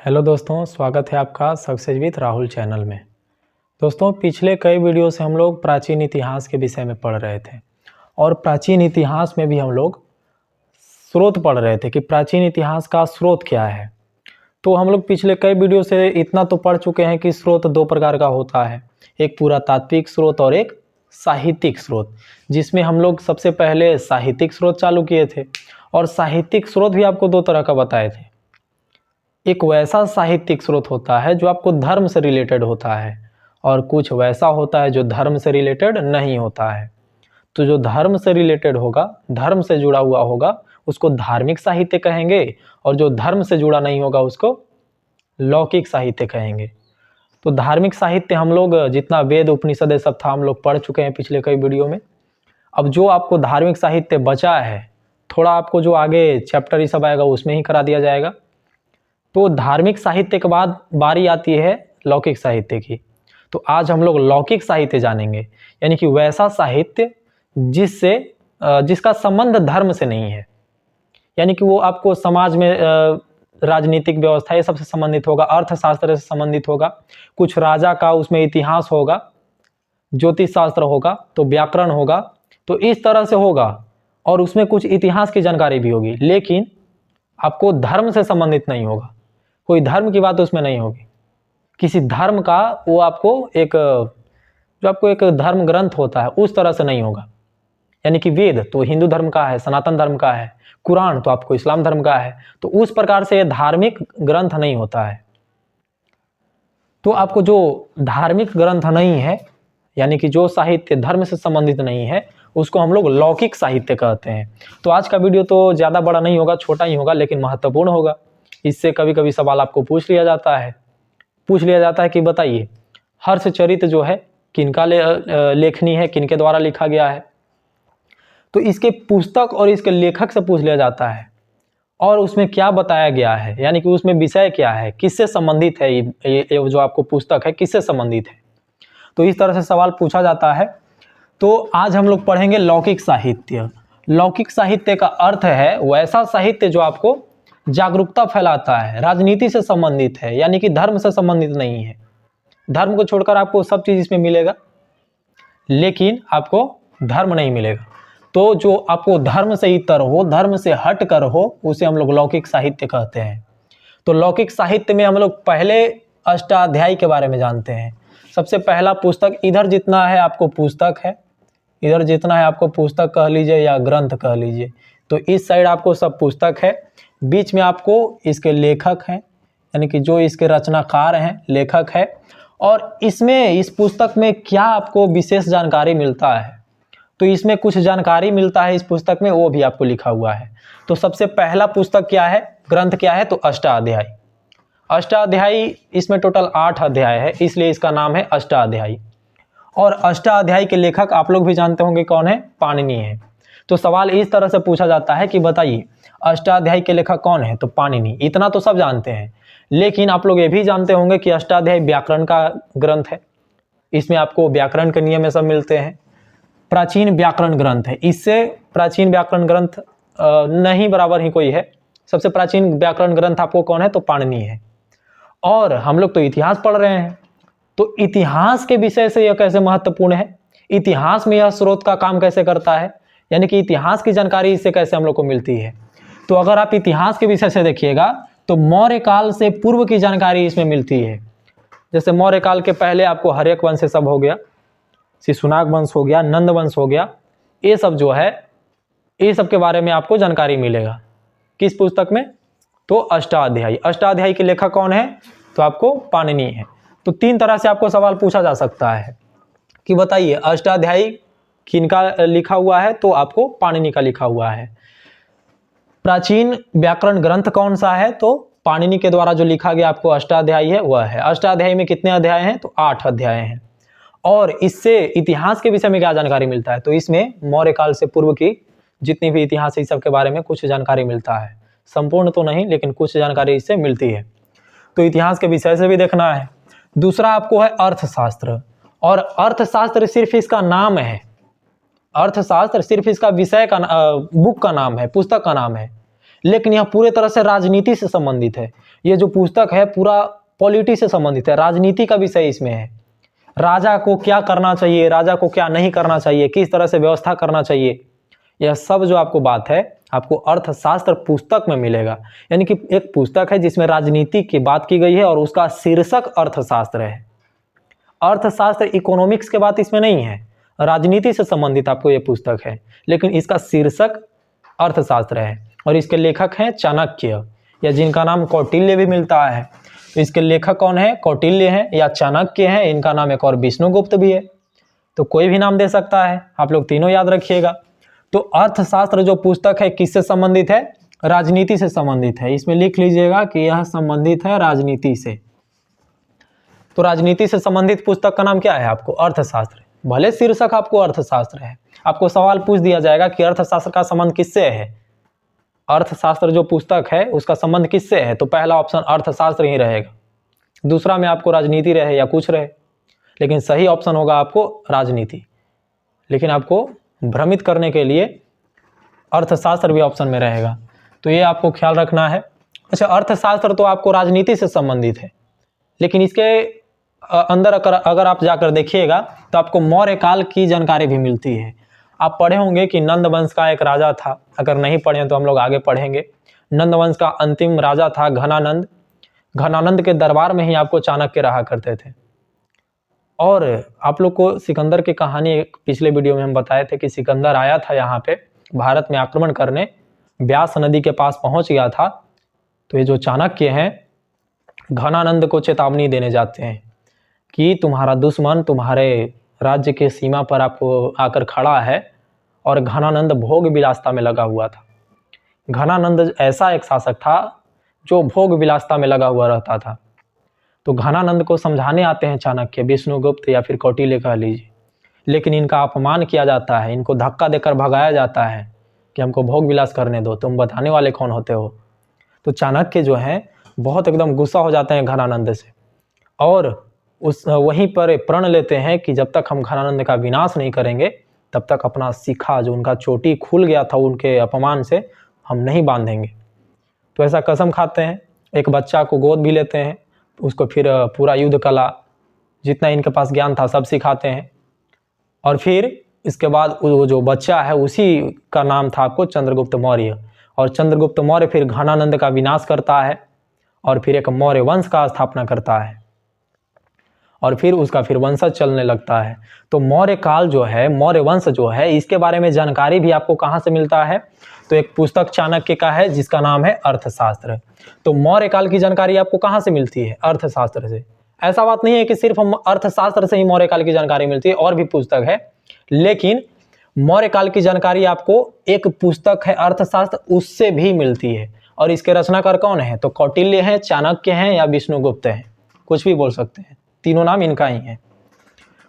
Hello दोस्तों, स्वागत है आपका सक्सेस विद राहुल चैनल में। दोस्तों, पिछले कई वीडियो से हम लोग प्राचीन इतिहास के विषय में पढ़ रहे थे और प्राचीन इतिहास में भी हम लोग स्रोत पढ़ रहे थे कि प्राचीन इतिहास का स्रोत क्या है। तो हम लोग पिछले कई वीडियो से इतना तो पढ़ चुके हैं कि स्रोत दो प्रकार का होता है, एक पुरातात्विक स्रोत और एक साहित्यिक स्रोत, जिसमें हम लोग सबसे पहले साहित्यिक स्रोत चालू किए थे और साहित्यिक स्रोत भी आपको दो तरह का बताए थे। एक वैसा साहित्यिक स्रोत होता है जो आपको धर्म से रिलेटेड होता है और कुछ वैसा होता है जो धर्म से रिलेटेड नहीं होता है। तो जो धर्म से रिलेटेड होगा, धर्म से जुड़ा हुआ होगा, उसको धार्मिक साहित्य कहेंगे और जो धर्म से जुड़ा नहीं होगा उसको लौकिक साहित्य कहेंगे। तो धार्मिक साहित्य हम लोग जितना वेद उपनिषद सब था हम लोग पढ़ चुके हैं पिछले कई वीडियो में। अब जो आपको धार्मिक साहित्य बचा है, थोड़ा आपको जो आगे चैप्टर ये सब आएगा उसमें ही करा दिया जाएगा। तो धार्मिक साहित्य के बाद बारी आती है लौकिक साहित्य की। तो आज हम लोग लौकिक साहित्य जानेंगे, यानी कि वैसा साहित्य जिसका संबंध धर्म से नहीं है, यानी कि वो आपको समाज में राजनीतिक व्यवस्था ये सबसे संबंधित होगा, अर्थशास्त्र से संबंधित होगा, कुछ राजा का उसमें इतिहास होगा, ज्योतिष शास्त्र होगा, तो व्याकरण होगा, तो इस तरह से होगा और उसमें कुछ इतिहास की जानकारी भी होगी, लेकिन आपको धर्म से संबंधित नहीं होगा। कोई धर्म की बात उसमें नहीं होगी, किसी धर्म का वो आपको जो आपको एक धर्म ग्रंथ होता है उस तरह से नहीं होगा। यानी कि वेद तो हिंदू धर्म का है, सनातन धर्म का है, कुरान तो आपको इस्लाम धर्म का है, तो उस प्रकार से धार्मिक ग्रंथ नहीं होता है। तो आपको जो धार्मिक ग्रंथ नहीं है, यानी कि जो साहित्य धर्म से संबंधित नहीं है, उसको हम लोग लौकिक साहित्य कहते हैं। तो आज का वीडियो तो ज़्यादा बड़ा नहीं होगा, छोटा ही होगा, लेकिन महत्वपूर्ण होगा। इससे कभी कभी सवाल आपको पूछ लिया जाता है कि बताइए हर्षचरित जो है किनका लेखनी है, किनके द्वारा लिखा गया है। तो इसके पुस्तक और इसके लेखक से पूछ लिया जाता है और उसमें क्या बताया गया है, यानी कि उसमें विषय क्या है, किससे संबंधित है, ये जो आपको पुस्तक है किससे संबंधित है। तो इस तरह से सवाल पूछा जाता है। तो आज हम लोग पढ़ेंगे लौकिक साहित्य। लौकिक साहित्य का अर्थ है वैसा साहित्य जो आपको जागरूकता फैलाता है, राजनीति से संबंधित है, यानी कि धर्म से संबंधित नहीं है। धर्म को छोड़कर आपको सब चीज इसमें मिलेगा, लेकिन आपको धर्म नहीं मिलेगा। तो जो आपको धर्म से इतर हो, धर्म से हट कर हो, उसे हम लोग लौकिक साहित्य कहते हैं। तो लौकिक साहित्य में हम लोग पहले अष्टाध्यायी के बारे में जानते हैं। सबसे पहला पुस्तक, इधर जितना है आपको पुस्तक है, इधर जितना है आपको पुस्तक कह लीजिए या ग्रंथ कह लीजिए, तो इस साइड आपको सब पुस्तक है, बीच में आपको इसके लेखक हैं, यानी कि जो इसके रचनाकार हैं, लेखक है, और इसमें इस पुस्तक में क्या आपको विशेष जानकारी मिलता है, तो इसमें कुछ जानकारी मिलता है इस पुस्तक में, वो भी आपको लिखा हुआ है। तो सबसे पहला पुस्तक क्या है, ग्रंथ क्या है, तो अष्टाध्यायी। अष्टाध्यायी, इसमें टोटल 8 अध्याय है, इसलिए इसका नाम है अष्टाध्यायी। और अष्टाध्यायी के लेखक आप लोग भी जानते होंगे कौन है, पाणिनि है। तो सवाल इस तरह से पूछा जाता है कि बताइए अष्टाध्यायी के लेखक कौन है, तो पाणिनि। इतना तो सब जानते हैं, लेकिन आप लोग ये भी जानते होंगे कि अष्टाध्यायी व्याकरण का ग्रंथ है, इसमें आपको व्याकरण के नियम सब मिलते हैं। प्राचीन व्याकरण ग्रंथ है, इससे प्राचीन व्याकरण ग्रंथ नहीं बराबर ही कोई है। सबसे प्राचीन व्याकरण ग्रंथ आपको कौन है, तो पाणिनि है। और हम लोग तो इतिहास पढ़ रहे हैं, तो इतिहास के विषय से यह कैसे महत्वपूर्ण है, इतिहास में यह स्रोत का काम कैसे करता है, यानी कि इतिहास की जानकारी इससे कैसे हम लोग को मिलती है। तो अगर आप इतिहास के विषय से देखिएगा तो मौर्य काल से पूर्व की जानकारी इसमें मिलती है। जैसे मौर्य काल के पहले आपको हर्यक वंश से सब हो गया, शिशुनाग वंश हो गया, नंद वंश हो गया, ये सब जो है, ये सब के बारे में आपको जानकारी मिलेगा किस पुस्तक में, तो अष्टाध्यायी। अष्टाध्यायी के लेखक कौन है, तो आपको पाणिनि है। तो 3 तरह से आपको सवाल पूछा जा सकता है कि बताइए अष्टाध्यायी किनका लिखा हुआ है, तो आपको पाणिनि का लिखा हुआ है। प्राचीन व्याकरण ग्रंथ कौन सा है, तो पाणिनि के द्वारा जो लिखा गया आपको अष्टाध्यायी है वह है। अष्टाध्यायी में कितने अध्याय हैं, तो 8 अध्याय हैं। और इससे इतिहास के विषय में क्या जानकारी मिलता है, तो इसमें मौर्य काल से पूर्व की जितनी भी इतिहास है इस सब के बारे में कुछ जानकारी मिलता है, संपूर्ण तो नहीं लेकिन कुछ जानकारी इससे मिलती है। तो इतिहास के विषय से भी देखना है। दूसरा आपको है अर्थशास्त्र, और अर्थशास्त्र सिर्फ इसका नाम है, अर्थशास्त्र सिर्फ इसका विषय का बुक का नाम है, पुस्तक का नाम है, लेकिन यह पूरे तरह से राजनीति से संबंधित है। ये जो पुस्तक है पूरा पॉलिटी से संबंधित है, राजनीति का विषय इसमें है। राजा को क्या करना चाहिए, राजा को क्या नहीं करना चाहिए, किस तरह से व्यवस्था करना चाहिए, यह सब जो आपको बात है आपको अर्थशास्त्र पुस्तक में मिलेगा। यानी कि एक पुस्तक है जिसमें राजनीति की बात की गई है और उसका शीर्षक अर्थशास्त्र है। अर्थशास्त्र इकोनॉमिक्स के बात इसमें नहीं है, राजनीति से संबंधित आपको ये पुस्तक है, लेकिन इसका शीर्षक अर्थशास्त्र है। और इसके लेखक हैं चाणक्य, या जिनका नाम कौटिल्य भी मिलता है। तो इसके लेखक कौन है? कौटिल्य हैं या चाणक्य हैं। इनका नाम एक और विष्णुगुप्त भी है, तो कोई भी नाम दे सकता है, आप लोग तीनों याद रखिएगा। तो अर्थशास्त्र जो पुस्तक है किससे संबंधित है? राजनीति से संबंधित है। इसमें लिख लीजिएगा कि यह संबंधित है राजनीति से। तो राजनीति से संबंधित पुस्तक का नाम क्या है? आपको अर्थशास्त्र। भले शीर्षक आपको अर्थशास्त्र है, आपको सवाल पूछ दिया जाएगा कि अर्थशास्त्र का संबंध किससे है, अर्थशास्त्र जो पुस्तक है उसका संबंध किससे है, तो पहला ऑप्शन अर्थशास्त्र ही रहेगा। दूसरा में आपको राजनीति रहे या कुछ रहे, लेकिन सही ऑप्शन होगा आपको राजनीति। लेकिन आपको भ्रमित करने के लिए अर्थशास्त्र भी ऑप्शन में रहेगा, तो ये आपको ख्याल रखना है। अच्छा, अर्थशास्त्र तो आपको राजनीति से संबंधित है, लेकिन इसके अंदर अगर आप जाकर देखिएगा तो आपको मौर्य काल की जानकारी भी मिलती है। आप पढ़े होंगे कि नंद वंश का एक राजा था, अगर नहीं पढ़े तो हम लोग आगे पढ़ेंगे। नंद वंश का अंतिम राजा था घनानंद। घनानंद के दरबार में ही आपको चाणक्य रहा करते थे। और आप लोग को सिकंदर की कहानी एक पिछले वीडियो में हम बताए थे कि सिकंदर आया था यहाँ पे भारत में आक्रमण करने, ब्यास नदी के पास पहुंच गया था। तो ये जो चाणक्य हैं घनानंद को चेतावनी देने जाते हैं कि तुम्हारा दुश्मन तुम्हारे राज्य के सीमा पर आपको आकर खड़ा है, और घनानंद भोग विलासता में लगा हुआ था। घनानंद ऐसा एक शासक था जो भोग विलासता में लगा हुआ रहता था। तो घनानंद को समझाने आते हैं चाणक्य, विष्णुगुप्त या फिर कौटिल्य कह लीजिए, लेकिन इनका अपमान किया जाता है, इनको धक्का देकर भगाया जाता है कि हमको भोग विलास करने दो, तुम बताने वाले कौन होते हो। तो चाणक्य जो है बहुत एकदम गुस्सा हो जाते हैं घनानंद से, और उस वहीं पर प्रण लेते हैं कि जब तक हम घनानंद का विनाश नहीं करेंगे तब तक अपना शिखा, जो उनका चोटी खुल गया था उनके अपमान से, हम नहीं बांधेंगे। तो ऐसा कसम खाते हैं। एक बच्चा को गोद भी लेते हैं, उसको फिर पूरा युद्ध कला जितना इनके पास ज्ञान था सब सिखाते हैं। और फिर इसके बाद वो जो बच्चा है उसी का नाम था आपको चंद्रगुप्त मौर्य। और चंद्रगुप्त मौर्य फिर घनानंद का विनाश करता है और फिर एक मौर्य वंश का स्थापना करता है, और फिर उसका फिर वंशज चलने लगता है। तो मौर्य काल जो है, मौर्य वंश जो है, इसके बारे में जानकारी भी आपको कहाँ से मिलता है? तो एक पुस्तक चाणक्य का है जिसका नाम है अर्थशास्त्र। तो मौर्य काल की जानकारी आपको कहाँ से मिलती है? अर्थशास्त्र से। ऐसा बात नहीं है कि सिर्फ हम अर्थशास्त्र से ही मौर्य काल की जानकारी मिलती है, और भी पुस्तक है, लेकिन मौर्य काल की जानकारी आपको एक पुस्तक है अर्थशास्त्र, उससे भी मिलती है। और इसके रचनाकार कौन है? तो कौटिल्य हैं, चाणक्य हैं या विष्णुगुप्त हैं, कुछ भी बोल सकते हैं, तीनों नाम इनका ही है।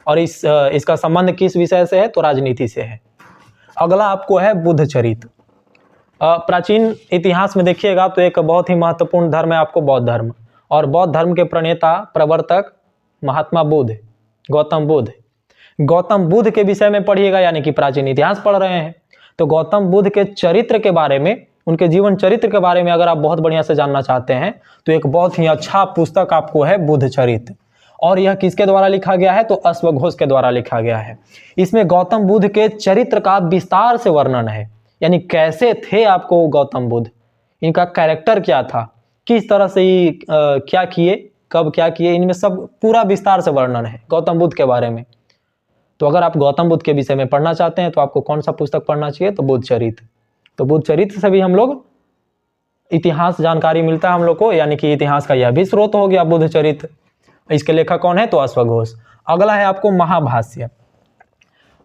और इसका संबंध किस विषय से है? तो राजनीति से है। अगला आपको है बुद्ध चरित्र। प्राचीन इतिहास में देखिएगा तो एक बहुत ही महत्वपूर्ण धर्म है आपको बौद्ध धर्म, और बौद्ध धर्म के प्रणेता प्रवर्तक महात्मा बुद्ध, गौतम बुद्ध। गौतम बुद्ध के विषय में पढ़िएगा, यानी कि प्राचीन इतिहास पढ़ रहे हैं तो गौतम बुद्ध के चरित्र के बारे में, उनके जीवन चरित्र के बारे में अगर आप बहुत बढ़िया से जानना चाहते हैं तो एक बहुत ही अच्छा पुस्तक आपको है बुद्ध चरित्र। और यह किसके द्वारा लिखा गया है? तो अश्वघोष के द्वारा लिखा गया है। इसमें गौतम बुद्ध के चरित्र का विस्तार से वर्णन है, यानी कैसे थे आपको गौतम बुद्ध, इनका कैरेक्टर क्या था, किस तरह से ही क्या किए, कब क्या किए, इनमें सब पूरा विस्तार से वर्णन है गौतम बुद्ध के बारे में। तो अगर आप गौतम बुद्ध के विषय में पढ़ना चाहते हैं तो आपको कौन सा पुस्तक पढ़ना चाहिए? तो बुद्ध चरित्र। तो बुद्ध चरित्र से भी हम लोग इतिहास जानकारी मिलता है हम लोग को, यानी कि इतिहास का यह भी स्रोत हो गया बुद्ध चरित्र। इसके लेखक कौन है? तो अश्वघोष। अगला है आपको महाभाष्य।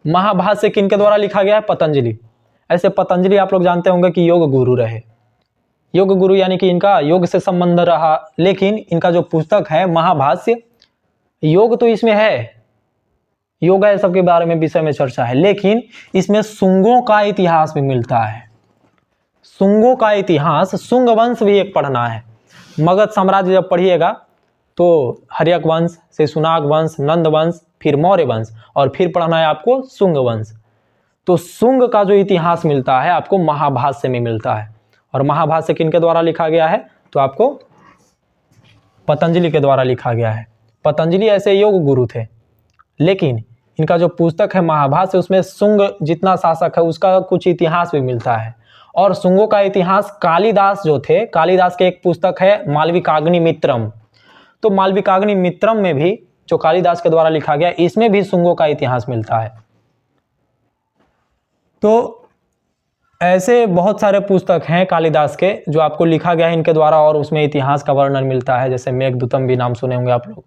महाभाष्य किनके द्वारा लिखा गया है? पतंजलि। ऐसे पतंजलि आप लोग जानते होंगे कि योग गुरु रहे, योग गुरु यानी कि इनका योग से संबंध रहा, लेकिन इनका जो पुस्तक है महाभाष्य, योग तो इसमें है, योग है सबके बारे में विषय में चर्चा है, लेकिन इसमें शुंगों का इतिहास भी मिलता है। शुंगों का इतिहास, शुंग वंश भी एक पढ़ना है। मगध साम्राज्य जब पढ़िएगा तो हर्यक वंश, शेषुनाग वंश, नंद वंश, फिर मौर्य वंश, और फिर पढ़ना है आपको शुंग वंश। तो शुंग का जो इतिहास मिलता है आपको महाभाष्य में मिलता है। और महाभाष्य किनके द्वारा लिखा गया है? तो आपको पतंजलि के द्वारा लिखा गया है। पतंजलि ऐसे योग गुरु थे, लेकिन इनका जो पुस्तक है महाभाष्य, उसमें शुंग जितना शासक है उसका कुछ इतिहास भी मिलता है। और शुंगों का इतिहास कालिदास जो थे, कालिदास के एक पुस्तक है मालविकाग्निमित्रम, तो मालविकाग्निमित्रम में भी जो कालिदास के द्वारा लिखा गया, इसमें भी शुंगों का इतिहास मिलता है। तो ऐसे बहुत सारे पुस्तक हैं कालिदास के जो आपको लिखा गया है इनके द्वारा, और उसमें इतिहास का वर्णन मिलता है, जैसे मेघदूतम भी नाम सुने होंगे आप लोग।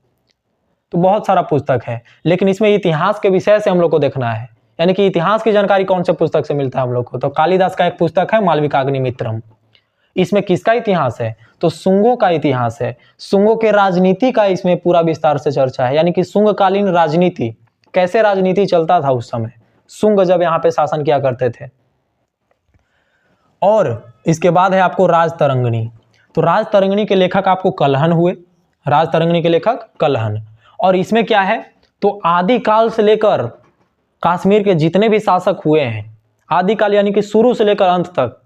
तो बहुत सारा पुस्तक है, लेकिन इसमें इतिहास के विषय से हम लोग को देखना है, यानी कि इतिहास की जानकारी कौन से पुस्तक से मिलता है हम लोग को। तो कालिदास का एक पुस्तक है मालविकाग्निमित्रम, इसमें किसका इतिहास है, तो शुंगों का इतिहास है। शुंगों के राजनीति का इसमें पूरा विस्तार से चर्चा है, यानी कि शुंगकालीन राजनीति, कैसे राजनीति चलता था उस समय, शुंग जब यहाँ पे शासन किया करते थे। और इसके बाद है आपको राजतरंगिणी। तो राजतरंगिणी के लेखक आपको कल्हन हुए, राजतरंगिणी के लेखक कल्हन। और इसमें क्या है, तो आदिकाल से लेकर कश्मीर के जितने भी शासक हुए हैं, आदिकाल यानी कि शुरू से लेकर अंत तक,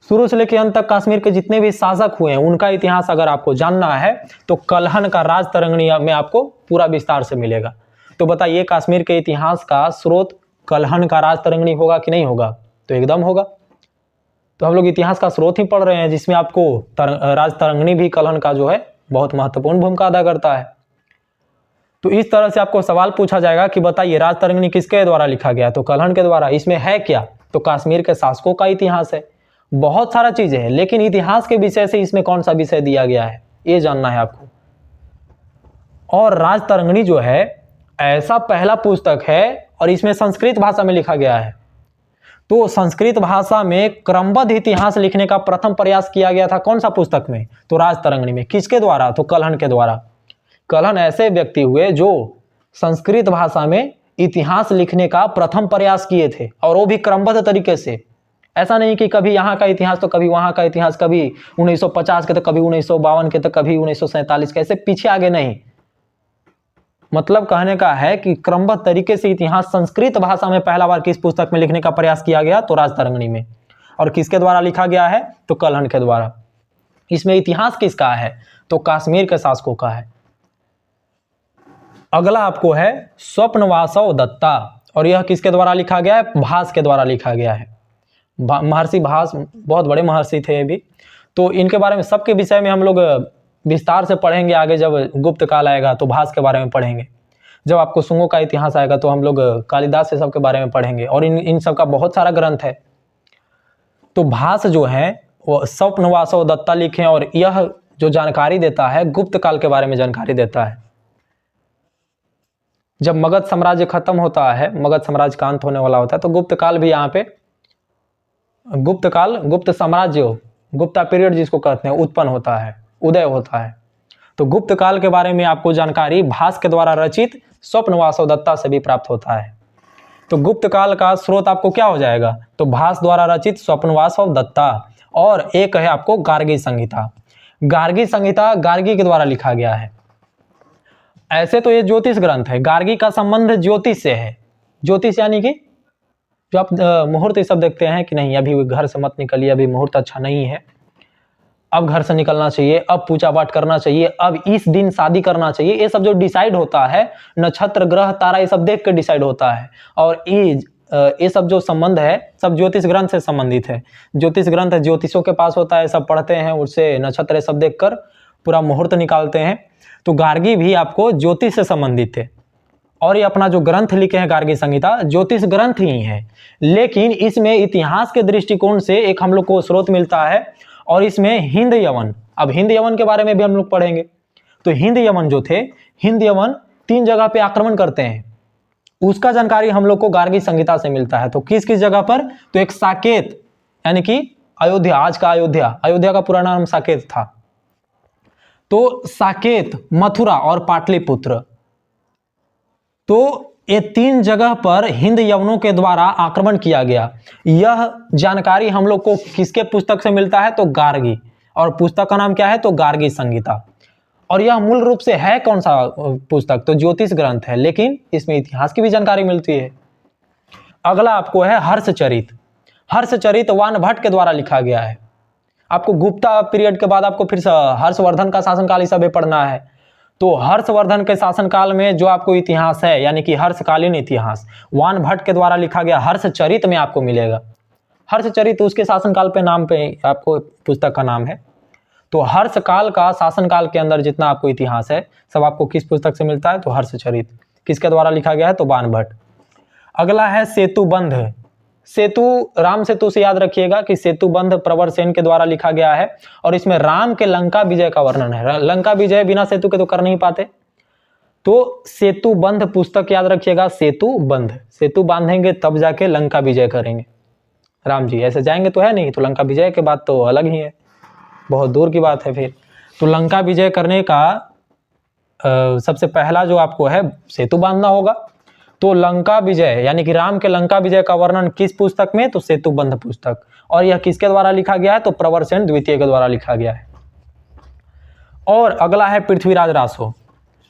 शुरू से लेकर अंत तक कश्मीर के जितने भी शासक हुए हैं उनका इतिहास अगर आपको जानना है तो कल्हन का राजतरंगिणी में आपको पूरा विस्तार से मिलेगा। तो बताइए कश्मीर के इतिहास का स्रोत कल्हन का राजतरंगिणी होगा कि नहीं होगा, तो एकदम होगा। तो हम लोग इतिहास का स्रोत ही पढ़ रहे हैं जिसमें आपको राजतरंगिणी भी कल्हन का जो है बहुत महत्वपूर्ण भूमिका अदा करता है। तो इस तरह से आपको सवाल पूछा जाएगा कि बताइए राजतरंगिणी किसके द्वारा लिखा गया, तो कल्हन के द्वारा। इसमें है क्या, तो कश्मीर के शासकों का इतिहास है, बहुत सारा चीजें हैं, लेकिन इतिहास के विषय से इसमें कौन सा विषय दिया गया है ये जानना है आपको। और राजतरंगिणी जो है ऐसा पहला पुस्तक है और इसमें संस्कृत भाषा में लिखा गया है। तो संस्कृत भाषा में क्रमबद्ध इतिहास लिखने का प्रथम प्रयास किया गया था कौन सा पुस्तक में, तो राजतरंगिणी में। किसके द्वारा, तो कल्हन के द्वारा। कल्हन ऐसे व्यक्ति हुए जो संस्कृत भाषा में इतिहास लिखने का प्रथम प्रयास किए थे, और वो भी क्रमबद्ध तरीके से। ऐसा नहीं कि कभी यहाँ का इतिहास तो कभी वहाँ का इतिहास, कभी 1950 के तो कभी 1952 के तो कभी 1947 के, ऐसे पीछे आगे नहीं। मतलब कहने का है कि क्रमबद्ध तरीके से इतिहास संस्कृत भाषा में पहला बार किस पुस्तक में लिखने का प्रयास किया गया, तो राजतरंगिणी में। और किसके द्वारा लिखा गया है, तो कल्हन के द्वारा। इसमें इतिहास किसका है, तो कश्मीर के शासकों का है। अगला आपको है स्वप्नवासव दत्ता, और यह किसके द्वारा लिखा गया है, भास के द्वारा लिखा गया है। महर्षि भास बहुत बड़े महर्षि थे ये भी। तो इनके बारे में सबके विषय में हम लोग विस्तार से पढ़ेंगे आगे, जब गुप्त काल आएगा तो भास के बारे में पढ़ेंगे। जब आपको शुंगों का इतिहास आएगा तो हम लोग कालिदास से सबके बारे में पढ़ेंगे, और इन सब का बहुत सारा ग्रंथ है। तो भास जो है वो स्वप्नवासव दत्ता लिखे, और यह जो जानकारी देता है गुप्त काल के बारे में जानकारी देता है। जब मगध साम्राज्य खत्म होता है, मगध साम्राज्य का अंत होने वाला होता है, तो गुप्त काल भी यहाँ पे, गुप्त काल, गुप्त साम्राज्य, गुप्ता पीरियड जिसको कहते हैं, उत्पन्न होता है, उदय होता है। तो गुप्त काल के बारे में आपको जानकारी भास के द्वारा रचित स्वप्नवासव दत्ता से भी प्राप्त होता है। तो गुप्त काल का स्रोत आपको क्या हो जाएगा, तो भास द्वारा रचित स्वप्नवासव दत्ता, और एक है आपको गार्गी संहिता। गार्गी संहिता गार्गी के द्वारा लिखा गया है। ऐसे तो ये ज्योतिष ग्रंथ है, गार्गी का संबंध ज्योतिष से है। ज्योतिष यानी कि जो आप मुहूर्त ये सब देखते हैं कि नहीं, अभी घर से मत निकलिए, अभी मुहूर्त अच्छा नहीं है, अब घर से निकलना चाहिए, अब पूजा पाठ करना चाहिए, अब इस दिन शादी करना चाहिए, ये सब जो डिसाइड होता है, नक्षत्र ग्रह तारा ये सब देख कर डिसाइड होता है। और ये सब जो संबंध है सब ज्योतिष ग्रंथ से संबंधित है। ज्योतिष ग्रंथ ज्योतिषों के पास होता है, सब पढ़ते हैं, उससे नक्षत्र सब देखकर पूरा मुहूर्त निकालते हैं। तो गार्गी भी आपको ज्योतिष से संबंधित थे, और ये अपना जो ग्रंथ लिखे हैं गार्गी संहिता ज्योतिष ग्रंथ ही है, लेकिन इसमें इतिहास के दृष्टिकोण से एक हम लोग को स्रोत मिलता है, और इसमें हिंद यवन, अब हिंद यवन के बारे में भी हम लोग पढ़ेंगे। तो हिंद यवन जो थे, हिंद यवन 3 जगह पे आक्रमण करते हैं, उसका जानकारी हम लोग को गार्गी संहिता से मिलता है। तो किस किस जगह पर, तो एक साकेत यानी कि अयोध्या, आज का अयोध्या, अयोध्या का पुराना नाम साकेत था। तो साकेत, मथुरा और पाटलिपुत्र, तो ये 3 जगह पर हिंद यवनों के द्वारा आक्रमण किया गया। यह जानकारी हम लोग को किसके पुस्तक से मिलता है, तो गार्गी, और पुस्तक का नाम क्या है, तो गार्गी संहिता। और यह मूल रूप से है कौन सा पुस्तक, तो ज्योतिष ग्रंथ है, लेकिन इसमें इतिहास की भी जानकारी मिलती है। अगला आपको है हर्षचरित। हर्षचरित वान भट्ट के द्वारा लिखा गया है। आपको गुप्ता पीरियड के बाद आपको फिर हर्षवर्धन का शासनकाल ये सब भी पढ़ना है। तो हर्षवर्धन के शासनकाल में जो आपको इतिहास है यानी कि हर्षकालीन इतिहास वानभट्ट के द्वारा लिखा गया हर्षचरित में आपको मिलेगा। हर्षचरित उसके शासनकाल पे नाम पे आपको पुस्तक का नाम है। तो हर्षकाल का शासनकाल के अंदर जितना आपको इतिहास है सब आपको किस पुस्तक से मिलता है? तो हर्षचरित। किसके द्वारा लिखा गया है? तो वानभट्ट। अगला है सेतुबंध। सेतु राम सेतु से याद रखिएगा कि सेतुबंध प्रवर सेन के द्वारा लिखा गया है और इसमें राम के लंका विजय का वर्णन है। लंका विजय बिना सेतु के तो कर नहीं पाते। तो सेतुबंध पुस्तक याद रखिएगा, सेतुबंध। सेतु बांधेंगे तब जाके लंका विजय करेंगे राम जी, ऐसे जाएंगे तो है नहीं। तो लंका विजय के बाद तो अलग ही है, बहुत दूर की बात है फिर। तो लंका विजय करने का सबसे पहला जो आपको है सेतु बांधना होगा। तो लंका विजय यानी कि राम के लंका विजय का वर्णन किस पुस्तक में? तो सेतुबंध पुस्तक। और यह किसके द्वारा लिखा गया है? तो प्रवर सेन द्वितीय के द्वारा लिखा गया है। और अगला है पृथ्वीराज रासो।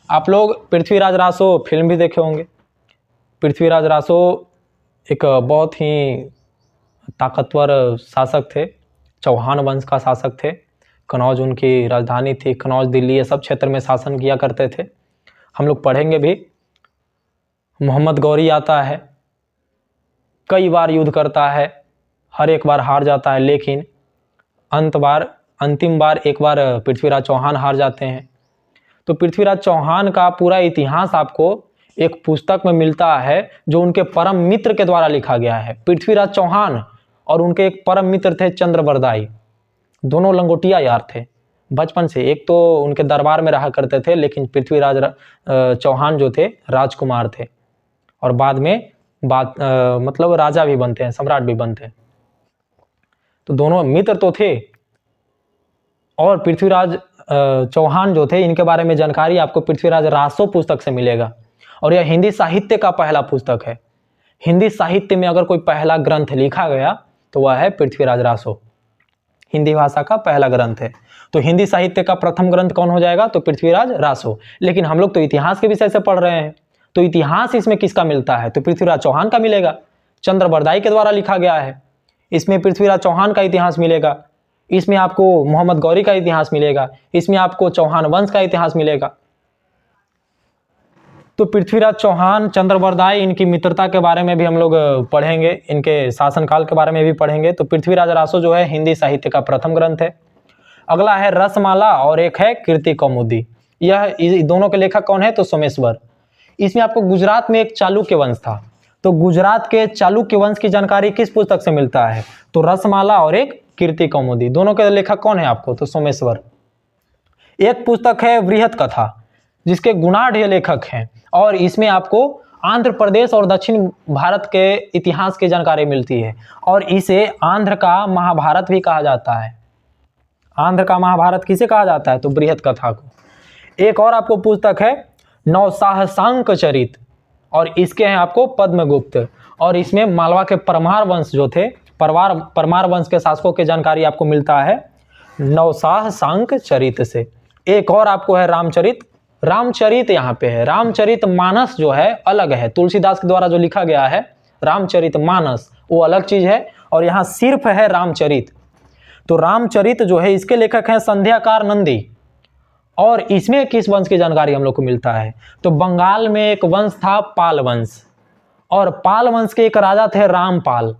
आप लोग पृथ्वीराज रासो फिल्म भी देखे होंगे। पृथ्वीराज रासो एक बहुत ही ताकतवर शासक थे, चौहान वंश का शासक थे। कनौज उनकी राजधानी थी। कनौज, दिल्ली, ये सब क्षेत्र में शासन किया करते थे। हम लोग पढ़ेंगे भी। मोहम्मद गौरी आता है, कई बार युद्ध करता है, हर एक बार हार जाता है, लेकिन अंतिम बार एक बार पृथ्वीराज चौहान हार जाते हैं। तो पृथ्वीराज चौहान का पूरा इतिहास आपको एक पुस्तक में मिलता है जो उनके परम मित्र के द्वारा लिखा गया है। पृथ्वीराज चौहान और उनके एक परम मित्र थे चंद्रबरदाई। दोनों लंगोटिया यार थे बचपन से। एक तो उनके दरबार में रहा करते थे, लेकिन पृथ्वीराज चौहान जो थे राजकुमार थे और बाद में मतलब राजा भी बनते हैं, सम्राट भी बनते हैं। तो दोनों मित्र तो थे। और पृथ्वीराज चौहान जो थे, इनके बारे में जानकारी आपको पृथ्वीराज रासो पुस्तक से मिलेगा। और यह हिंदी साहित्य का पहला पुस्तक है। हिंदी साहित्य में अगर कोई पहला ग्रंथ लिखा गया तो वह है पृथ्वीराज रासो। हिंदी भाषा का पहला ग्रंथ है। तो हिंदी साहित्य का प्रथम ग्रंथ कौन हो जाएगा? तो पृथ्वीराज रासो। लेकिन हम लोग तो इतिहास के विषय से पढ़ रहे हैं, तो इतिहास इसमें किसका मिलता है? तो पृथ्वीराज चौहान का मिलेगा। चंद्रबरदाई के द्वारा लिखा गया है, इसमें पृथ्वीराज चौहान का इतिहास मिलेगा। इसमें आपको मोहम्मद गौरी का इतिहास मिलेगा। इसमें आपको चौहान वंश का इतिहास मिलेगा। तो पृथ्वीराज चौहान, चंद्रबरदाई, इनकी मित्रता के बारे में भी हम लोग पढ़ेंगे, इनके शासनकाल के बारे में भी पढ़ेंगे। तो पृथ्वीराज रासो जो है हिंदी साहित्य का प्रथम ग्रंथ है। अगला है रसमाला और एक है कीर्ति कौमुदी। यह दोनों के लेखक कौन है? तो सोमेश्वर। इसमें आपको गुजरात में एक चालुक्य वंश था, तो गुजरात के चालुक्य वंश की जानकारी किस पुस्तक से मिलता है? तो रसमाला और एक कीर्ति कौमुदी। दोनों के लेखक कौन है आपको? तो सोमेश्वर। एक पुस्तक है वृहत कथा, जिसके गुणाढ़ लेखक हैं, और इसमें आपको आंध्र प्रदेश और दक्षिण भारत के इतिहास की जानकारी मिलती है। और इसे आंध्र का महाभारत भी कहा जाता है। आंध्र का महाभारत किसे कहा जाता है? तो बृहत कथा को। एक और आपको पुस्तक है नवसाहसांक चरित, और इसके हैं आपको पद्मगुप्त। और इसमें मालवा के परमार वंश जो थे, परमार वंश के शासकों की जानकारी आपको मिलता है नवसाहसांक चरित से। एक और आपको है रामचरित यहाँ पे है। रामचरित मानस जो है अलग है, तुलसीदास के द्वारा जो लिखा गया है रामचरित मानस, वो अलग चीज है। और यहाँ सिर्फ है रामचरित। तो रामचरित जो है इसके लेखक हैं संध्याकार नंदी। और इसमें किस वंश की जानकारी हम लोग को मिलता है? तो बंगाल में एक वंश था पाल वंश, और पाल वंश के एक राजा थे रामपाल।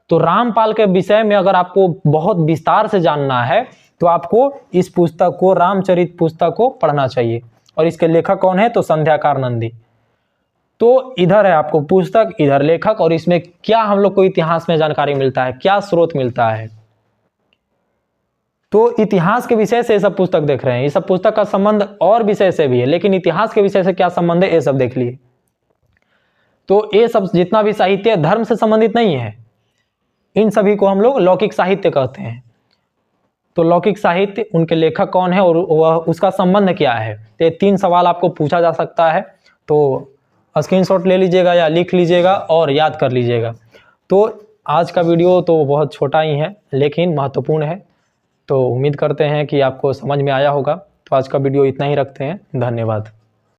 तो रामपाल के विषय में अगर आपको बहुत विस्तार से जानना है तो आपको इस पुस्तक को, रामचरित पुस्तक को पढ़ना चाहिए। और इसके लेखक कौन है? तो संध्याकार नंदी। तो इधर है आपको पुस्तक, इधर लेखक, और इसमें क्या हम लोग को इतिहास में जानकारी मिलता है, क्या स्रोत मिलता है। तो इतिहास के विषय से ये सब पुस्तक देख रहे हैं। ये सब पुस्तक का संबंध और विषय से भी है, लेकिन इतिहास के विषय से क्या संबंध है ये सब देख लिए। तो ये सब जितना भी साहित्य धर्म से संबंधित नहीं है, इन सभी को हम लोग लौकिक साहित्य कहते हैं। तो लौकिक साहित्य, उनके लेखक कौन है और वह उसका संबंध क्या है। तो ये 3 सवाल आपको पूछा जा सकता है। तो स्क्रीनशॉट ले लीजिएगा या लिख लीजिएगा और याद कर लीजिएगा। तो आज का वीडियो तो बहुत छोटा ही है लेकिन महत्वपूर्ण है। तो उम्मीद करते हैं कि आपको समझ में आया होगा। तो आज का वीडियो इतना ही रखते हैं। धन्यवाद।